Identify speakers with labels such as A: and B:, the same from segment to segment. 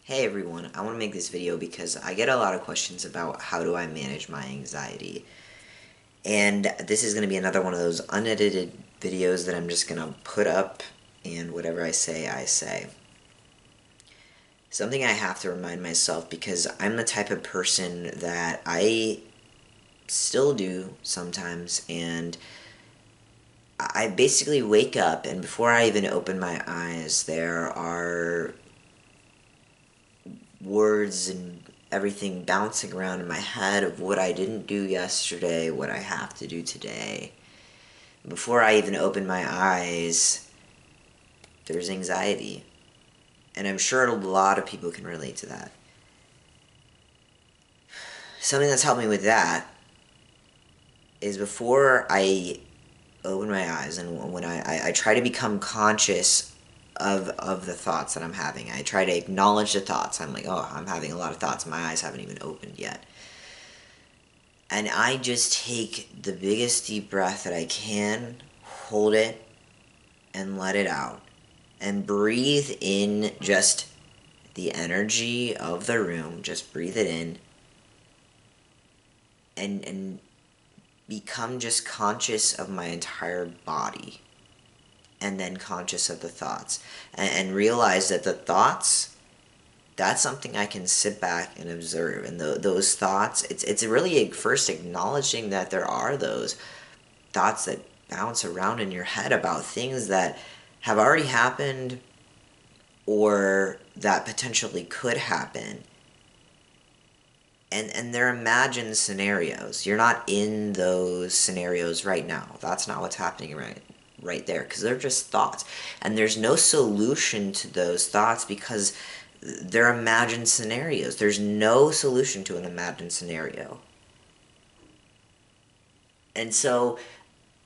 A: Hey everyone, I want to make this video because I get a lot of questions about how do I manage my anxiety. And this is going to be another one of those unedited videos that I'm just going to put up, and whatever I say, I say. Something I have to remind myself, because I'm the type of person that I still do sometimes, and I basically wake up and before I even open my eyes, there are words and everything bouncing around in my head of what I didn't do yesterday, what I have to do today. Before I even open my eyes, there's anxiety. And I'm sure a lot of people can relate to that. Something that's helped me with that is before I open my eyes and when I try to become conscious of the thoughts that I'm having. I try to acknowledge the thoughts. I'm like, oh, I'm having a lot of thoughts. My eyes haven't even opened yet. And I just take the biggest deep breath that I can, hold it, and let it out. And breathe in just the energy of the room. Just breathe it in. And become just conscious of my entire body. And then conscious of the thoughts. And realize that the thoughts, that's something I can sit back and observe. And those thoughts, it's really first acknowledging that there are those thoughts that bounce around in your head about things that have already happened or that potentially could happen. And they're imagined scenarios. You're not in those scenarios right now. That's not what's happening right there, because they're just thoughts. And there's no solution to those thoughts because they're imagined scenarios. There's no solution to an imagined scenario. And so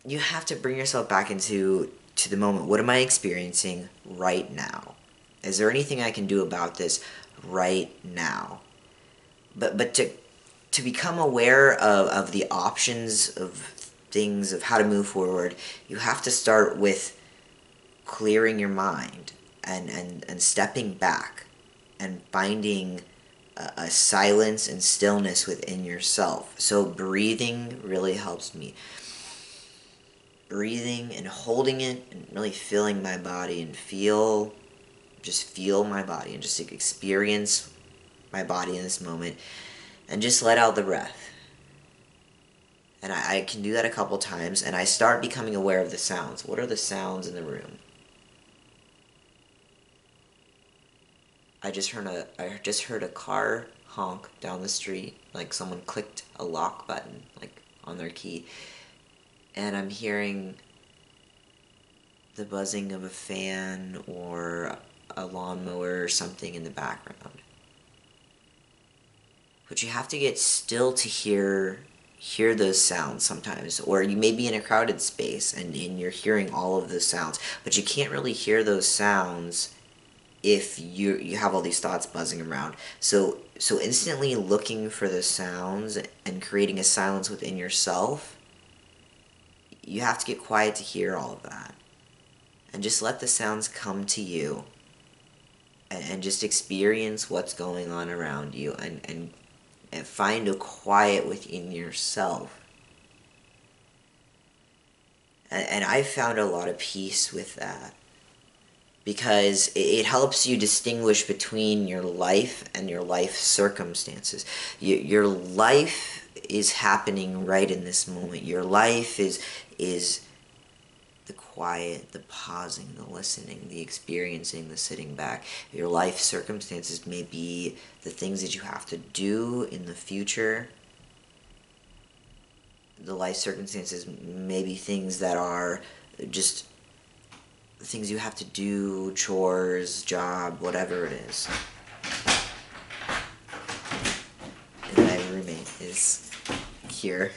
A: you have to bring yourself back into the moment. What am I experiencing right now? Is there anything I can do about this right now? But to become aware of the options of things, of how to move forward, you have to start with clearing your mind and stepping back and finding a silence and stillness within yourself. So breathing really helps me. Breathing and holding it and really feeling my body and just feel my body and just experience my body in this moment and just let out the breath. And I can do that a couple times, and I start becoming aware of the sounds. What are the sounds in the room? I just heard a car honk down the street, like someone clicked a lock button, like on their key. And I'm hearing the buzzing of a fan or a lawnmower or something in the background. But you have to get still to hear those sounds sometimes. Or you may be in a crowded space and you're hearing all of those sounds, but you can't really hear those sounds if you have all these thoughts buzzing around. So instantly looking for the sounds and creating a silence within yourself, you have to get quiet to hear all of that. And just let the sounds come to you and just experience what's going on around you and find a quiet within yourself. And I've found a lot of peace with that, because it helps you distinguish between your life and your life circumstances. Your life is happening right in this moment. Your life is the quiet, the pausing, the listening, the experiencing, the sitting back. Your life circumstances may be the things that you have to do in the future. The life circumstances may be things that are just things you have to do, chores, job, whatever it is. And my roommate is here.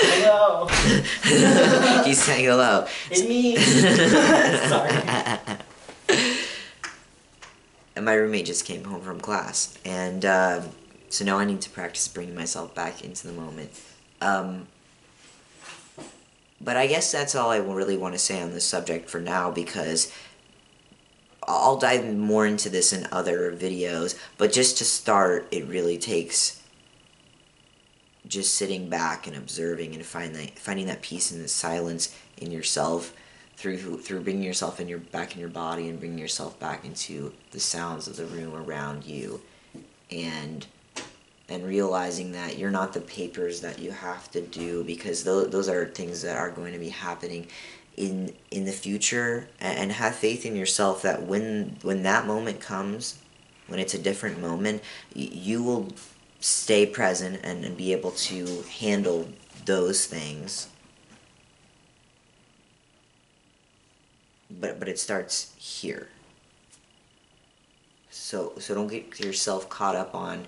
B: Hello.
A: He's saying hello.
B: It's me. Sorry.
A: And my roommate just came home from class, and so now I need to practice bringing myself back into the moment. But I guess that's all I really want to say on this subject for now, because I'll dive more into this in other videos, but just to start, it really takes just sitting back and observing and finding that peace and the silence in yourself through bringing yourself back in your body and bringing yourself back into the sounds of the room around you, and realizing that you're not the papers that you have to do, because those are things that are going to be happening in the future, and have faith in yourself that when that moment comes, when it's a different moment, you will stay present and be able to handle those things. But it starts here. So don't get yourself caught up on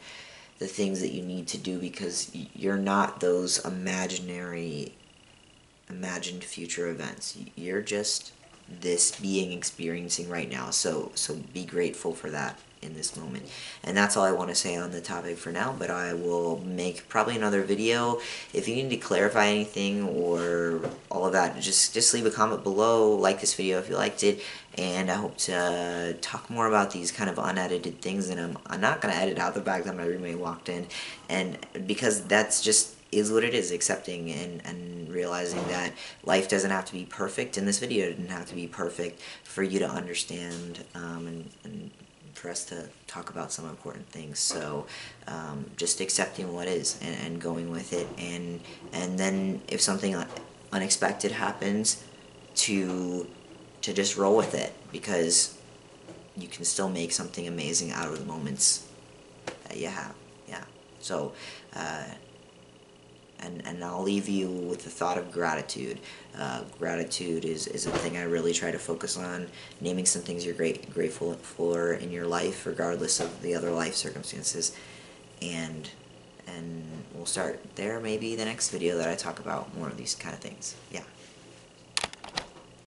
A: the things that you need to do, because you're not those imagined future events. You're just this being experiencing right now. So be grateful for that in this moment. And that's all I want to say on the topic for now, but I will make probably another video. If you need to clarify anything or all of that, just leave a comment below, like this video if you liked it, and I hope to talk more about these kind of unedited things. And I'm not going to edit out the fact that my roommate walked in, and because that's just is what it is, accepting and realizing that life doesn't have to be perfect, and this video didn't have to be perfect for you to understand, and for us to talk about some important things. So just accepting what is, and going with it, and then if something unexpected happens, to just roll with it, because you can still make something amazing out of the moments that you have. Yeah. So and I'll leave you with the thought of gratitude. Gratitude is a thing I really try to focus on, naming some things you're grateful for in your life, regardless of the other life circumstances, and we'll start there, maybe the next video that I talk about more of these kind of things. Yeah.